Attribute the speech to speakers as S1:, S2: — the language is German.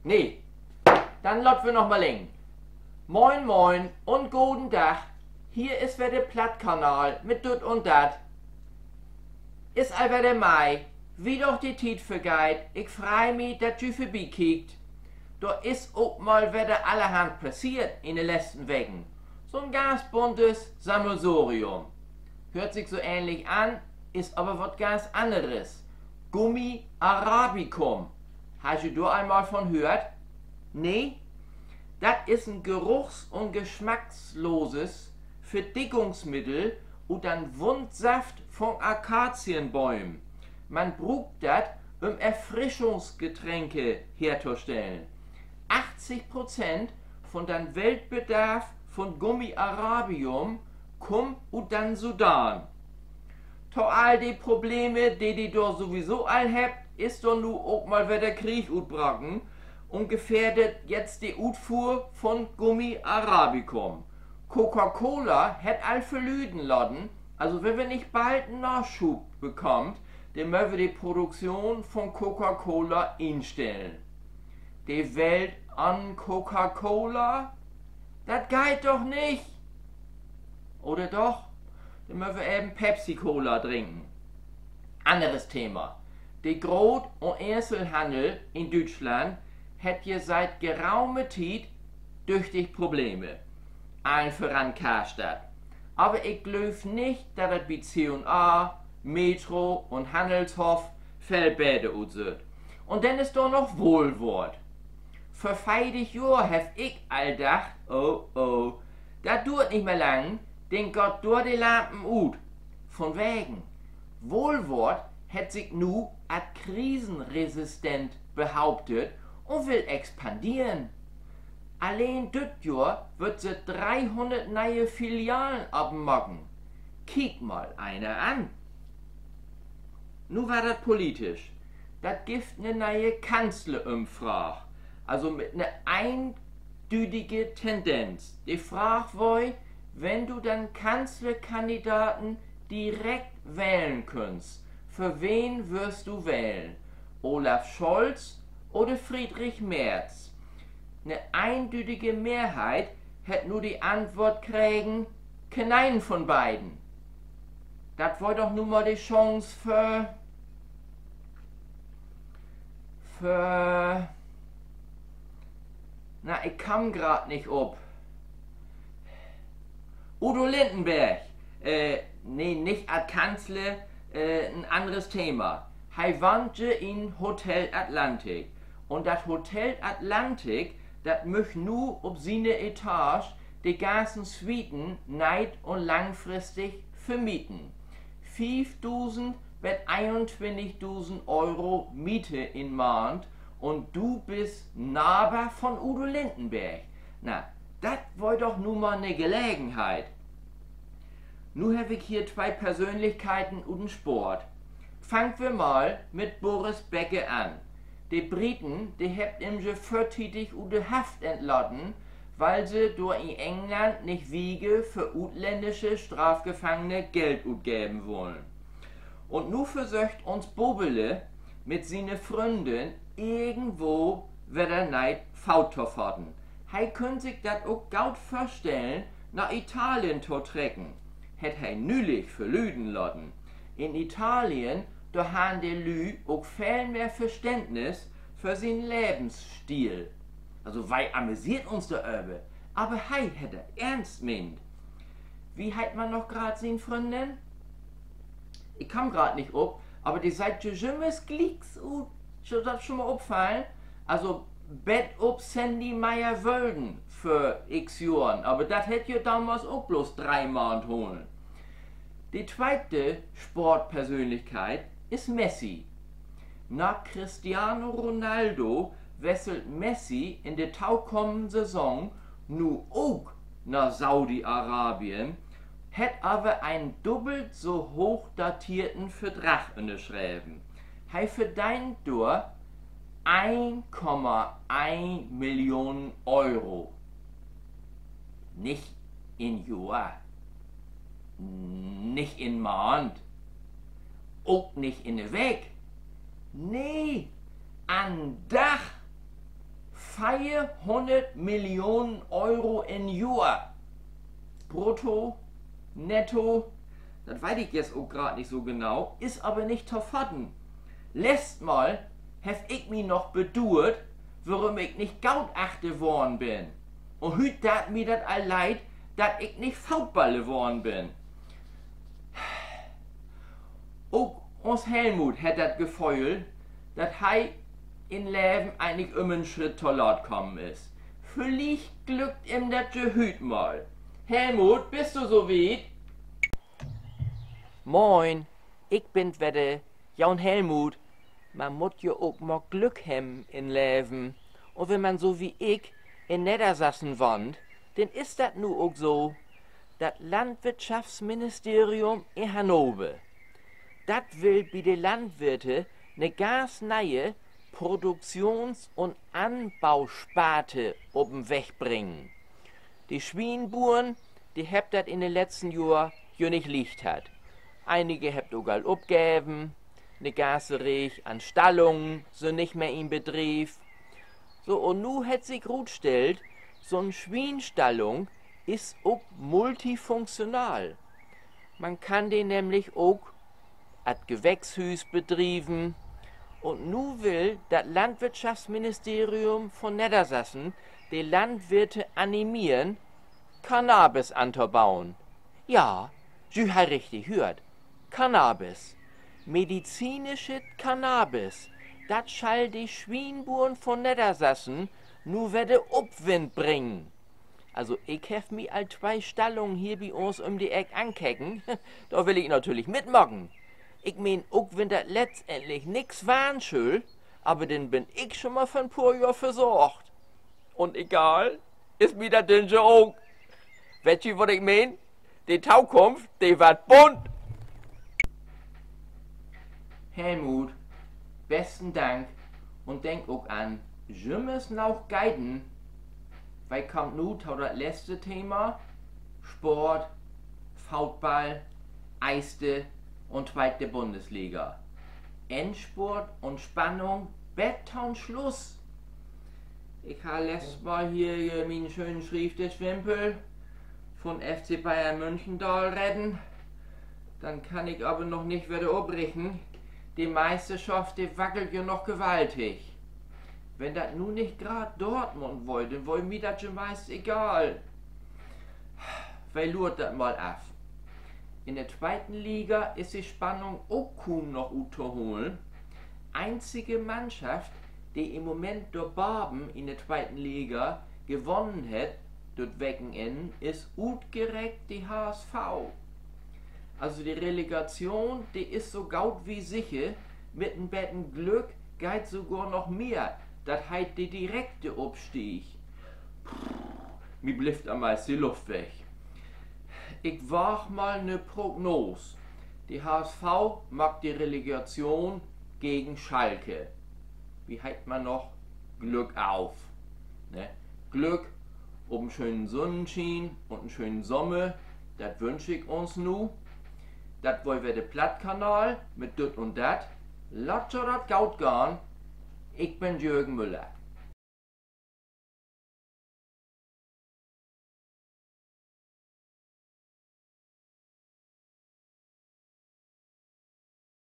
S1: Nee, dann lot wir noch mal lingen. Moin moin und guten Tag. Hier ist wieder der Plattkanal mit Dut und Dat. Ist all der Mai. Wie doch die Tiet vergeht. Ich freu mich, dat du vorbeikiekt. Da ist auch mal wieder allerhand passiert in den letzten Wochen. So ein ganz buntes Sammelsurium. Hört sich so ähnlich an, ist aber was ganz anderes. Gummi Arabicum. Hast du da einmal von gehört? Nee? Das ist ein geruchs- und geschmacksloses Verdickungsmittel und dann Wundsaft von Akazienbäumen. Man braucht das, um Erfrischungsgetränke herzustellen. 80% von dem Weltbedarf von Gummi Arabium kommt und dann Sudan. To all die Probleme, die dort sowieso all habt, ist doch nu auch mal wieder Krieg utbrachen und gefährdet jetzt die Utfuhr von Gummi Arabicum. Coca-Cola hat all verlüden lassen, also wenn wir nicht bald einen Nachschub bekommt, dann müssen wir die Produktion von Coca-Cola einstellen. Die Welt an Coca-Cola? Das geht doch nicht. Oder doch? Dann müssen wir eben Pepsi-Cola trinken. Anderes Thema. Der Groß- und Einzelhandel in Deutschland hat hier seit geraumer Zeit tüchtig Probleme. Allen voran Karstadt. Aber ich glaube nicht, dass das bei C&A, Metro und Handelshof Feldbäder wird. Und dann ist da noch Wohlwort. Vor 50 Jahren hab ich all gedacht, oh, das dauert nicht mehr lang, den Gott durch die Lampen ut. Von wegen. Wohlwort hat sich nu als krisenresistent behauptet und will expandieren. Allein dit Jahr wird sie 300 neue Filialen abmachen. Kiek mal einer an. Nu war das politisch. Das gibt ne neue Kanzlerumfrage. Also mit ne eindeutige Tendenz. Die Frage war, wenn du dann Kanzlerkandidaten direkt wählen kannst, für wen wirst du wählen? Olaf Scholz oder Friedrich Merz? Eine eindeutige Mehrheit hätte nur die Antwort kriegen, keinen von beiden. Das war doch nun mal die Chance für na, ich kam grad nicht ob. Udo Lindenberg. Nee, nicht als Kanzler, ein anderes Thema. Er wohnte in Hotel Atlantik. Und das Hotel Atlantik, das möchte nur auf seine Etage die ganzen Suiten neid- und langfristig vermieten. 5.000 bis 21.000 Euro Miete in Monat und du bist Nachbar von Udo Lindenberg. Na, das war doch nun mal eine Gelegenheit. Nun habe ich hier zwei Persönlichkeiten und den Sport. Fangen wir mal mit Boris Becker an. Die Briten, die habt ihm schon vortätig und die Haft entlassen, weil sie durch in England nicht Wiege für utländische Strafgefangene Geld utgeben wollen. Und nun versucht uns Bobele mit seiner Freundin irgendwo wieder neid Fauthof hatten. Er könnte sich das auch gut vorstellen, nach Italien zu trecken. Hätt er nülich verlüden lassen. In Italien, da haben die Lü auch viel mehr Verständnis für seinen Lebensstil. Also, weil amüsiert uns der Öbe. Aber hei hätte ernst meint. Wie hat man noch grad seine Freundin? Ich kam grad nicht ob, aber die seid jümmes Glicks und das schon mal auffallen. Also, Bett ob Sandy Meyer Wölden für x Jahren, aber das hätte ja damals auch bloß 3 Monate holen. Die zweite Sportpersönlichkeit ist Messi. Nach Cristiano Ronaldo wechselt Messi in der kommenden Saison nu auch nach Saudi-Arabien, hat aber einen doppelt so hoch datierten Vertrag unterschrieben. Er verdient durch 1,1 Millionen Euro. Nicht in Jahr, nicht in Monat, auch nicht in der Weg. Nee, an Dach 400 Millionen Euro in Jahr. Brutto, netto, das weiß ich jetzt auch gerade nicht so genau, ist aber nicht zu fassen. Letztes Mal hab ich mich noch bedurt, warum ich nicht Gautachte worden bin. Und heute tat mir das all leid, dass ich nicht Foutballe geworden bin. Auch uns Helmut hat das Gefühl, dass er in Leben eigentlich einen Schritt zu laut gekommen ist. Vielleicht glückt ihm das heute mal. Helmut, bist du so weit? Moin, ich bin wieder Jan Helmut. Man muss ja auch mal Glück haben in Leben. Und wenn man so wie ich in Niedersachsen wohnt, dann ist das nu auch so. Das Landwirtschaftsministerium in Hannover, das will bei den Landwirten eine ganz neue Produktions- und Anbausparte oben wegbringen. Die Schwienburen, die habt das in den letzten Jahren ja nicht licht hat. Einige habt auch all abgegeben, ne ganze Reich an Stallungen sind nicht mehr in Betrieb. So, und nu hat sich gut stellt, so eine Schwienstallung ist auch multifunktional. Man kann den nämlich auch als Gewächshüs betrieben. Und nu will das Landwirtschaftsministerium von Niedersachsen die Landwirte animieren, Cannabis anzubauen. Ja, Sie haben richtig gehört. Cannabis. Medizinische Cannabis. Das schall die Schwienburen von Niedersachsen nu wieder Upwind bringen. Also ich hef mi all 2 Stallungen hier bei uns um die Eck ankecken. Da will ich natürlich mitmachen. Ich mein, auch wenn das letztendlich nix waren schuld, aber dann bin ich schon mal für ein paar Jahr versorgt. Und egal, ist mir das denn schon auch. Weißt du, was ich mein? Die Zukunft, die wird bunt. Helmut, besten Dank und denk auch an, wir müssen auch guiden. Weil kommt nu zu das letzte Thema, Sport, Foutball, Eiste und zweite Bundesliga. Endspurt und Spannung, Betonschluss. Ich habe letztes Mal hier meinen schönen Schriftwimpel von FC Bayern München da retten. Dann kann ich aber noch nicht wieder abbrechen. Die Meisterschaft, die wackelt ja noch gewaltig. Wenn das nun nicht gerade Dortmund wollte, dann wollte mir das schon meist egal. Weil lurt das mal ab. In der zweiten Liga ist die Spannung auch kaum noch zu holen. Einzige Mannschaft, die im Moment der Barben in der zweiten Liga gewonnen hat, dort Wochenende, ist utgerekt die HSV. Also die Relegation, die ist so gaut wie sicher. Mit ein betten Glück geht sogar noch mehr. Das heißt die direkte Abstieg. Mir blifft am meisten die Luft weg. Ich wag mal ne Prognose. Die HSV mag die Relegation gegen Schalke. Wie heißt man noch? Glück auf. Ne? Glück um einen schönen Sonnenschein und einen schönen Sommer. Das wünsche ich uns nu. Das wollen wir den Plattkanal mit dit und dat. Lasst das gaut gehen. Ich bin Jürgen Müller.